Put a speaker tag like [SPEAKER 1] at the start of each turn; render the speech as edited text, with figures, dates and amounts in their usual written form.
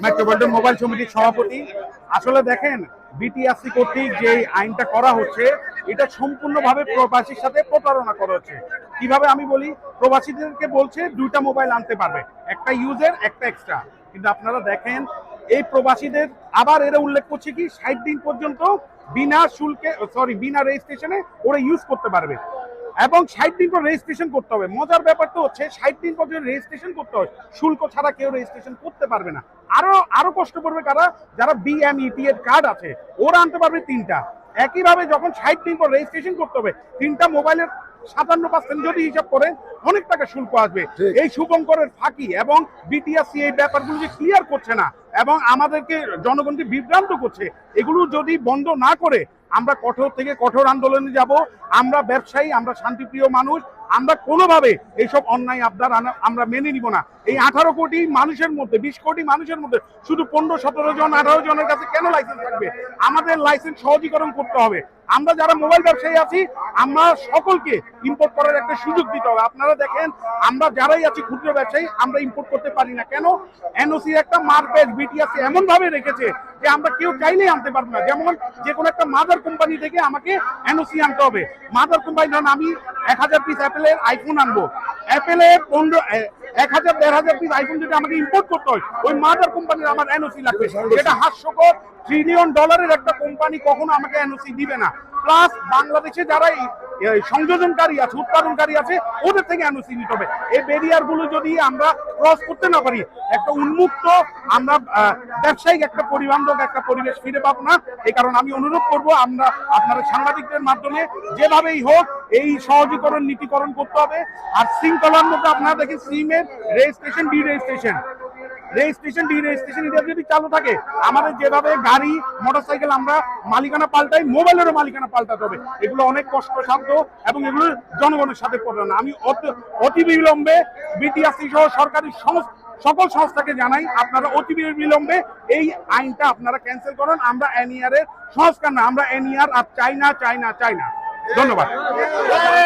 [SPEAKER 1] Metropolitan mobile সমিতির সভাপতি। আসলে দেখেন, বিটিআরসি কর্তৃক যে আইনটা করা হচ্ছে এটা সম্পূর্ণভাবে প্রবাসীর সাথে প্রতারণা করা হচ্ছে। কিভাবে আমি বলি, প্রবাসীদেরকে বলছে দুইটা মোবাইল আনতে পারবে, একটা ইউজের একটা এক্সট্রা। কিন্তু আপনারা দেখেন এই প্রবাসীদের আবার এরা উল্লেখ করছে কি 60 দিন পর্যন্ত বিনা শুল্কে বিনা রেজিস্ট্রেশনে ওরা ইউজ করতে পারবে এবং 60 দিন পর রেজিস্ট্রেশন করতে হবে। মজার ব্যাপারটা হচ্ছে 60 দিন পর্যন্ত রেজিস্ট্রেশন করতে হয়, শুল্ক ছাড়া কেউ রেজিস্ট্রেশন করতে পারবে না। আরো কষ্ট করবে কারা, যারা বিএমইটি এর কার্ড আছে ওরা আনতে পারবে 3টা। একইভাবে যখন 60 দিন পর রেজিস্ট্রেশন করতে হবে 3টা মোবাইলের 57% যদি হিসাব করেন অনেক টাকা শুল্ক আসবে। এই শুভঙ্করের ফাঁকি এবং বিটিআরসি এই ব্যাপারগুলো যে ক্লিয়ার করছে না এবং আমাদেরকে জনগণকে বিভ্রান্ত করছে, এগুলো যদি বন্ধ না করে আমরা কঠোর থেকে কঠোর আন্দোলনে যাব। আমরা ব্যবসায়ী, আমরা শান্তিপ্রিয় মানুষ, আমরা কোনোভাবে এইসব অন্যায় আবদার আমরা মেনে নিব না। এই 18 কোটি মানুষের মধ্যে 20 কোটি মানুষের মধ্যে শুধু 15-17 জন 18 জনের কাছে কেন লাইসেন্স থাকবে? আমাদের লাইসেন্স সহজীকরণ করতে হবে। আমরা যারা মোবাইল ব্যবসায়ী আছি আমরা সকলকে ইম্পোর্ট করার একটা সুযোগ দিতে হবে। আপনারা দেখেন আমরা যারাই আছি ক্ষুদ্র ব্যবসায়ী আমরা ইম্পোর্ট করতে পারি না কেন? এনওসি একটা মার্কেট বিটিআরসি এমন ভাবে রেখেছে যে আমরা কেউ চাইলেই আনতে পারবো না। যেমন যে কোনো একটা মাদার কোম্পানি থেকে আমাকে এনওসি আনতে হবে। মাদার কোম্পানি ধরেন আমি 1000 পিস অ্যাপেলের আইফোন আনবো, অ্যাপেলের 1000-1500 পিস আইফোন যদি আমাকে ইম্পোর্ট করতে হয় ওই মাদার কোম্পানির আমার এনওসি লাগবে। এটা হাস্যকর। $1 ট্রিলিয়ন একটা কোম্পানি কখনো আমাকে এনওসি দিবে না। প্লাস বাংলাদেশে যারা সংযোজনকারী আছে, উৎপাদনকারী আছে, ওদের থেকে এনওসি নিতে হবে। এই ব্যারিয়ার গুলো যদি আমরা ক্রস করতে না পারি একটা উন্মুক্ত আমরা ব্যবসায়িক একটা পরিবান্ধব একটা পরিবেশ ফিরে পাবো না। এই কারণে আমি অনুরোধ করব আমরা আপনারা সাংবাদিকদের মাধ্যমে যেভাবেই হোক এই সহজীকরণ নীতিকরণ করতে হবে। আর শৃঙ্খলার মধ্যে আপনারা দেখেন সিমের রেজিস্ট্রেশন ডিরেজিস্ট্রেশন এটা যদি চালু থাকে, আমাদের যেভাবে গাড়ি মোটরসাইকেল আমরা মালিকানা পাল্টাই, মোবাইলেরও মালিকানা পাল্টাতে হবে। এগুলো অনেক কষ্টসাধ্য এবং এগুলো জনগণের সাথে পড়বে না। আমি অতি বিলম্বে বিটিআরসি সহ সরকারি সকল সংস্থাকে জানাই আপনারা অতি বিলম্বে এই আইনটা আপনারা ক্যান্সেল করুন। আমরা এনইআর এর সংস্কার না, আমরা এনইআর আর চাই না। ধন্যবাদ।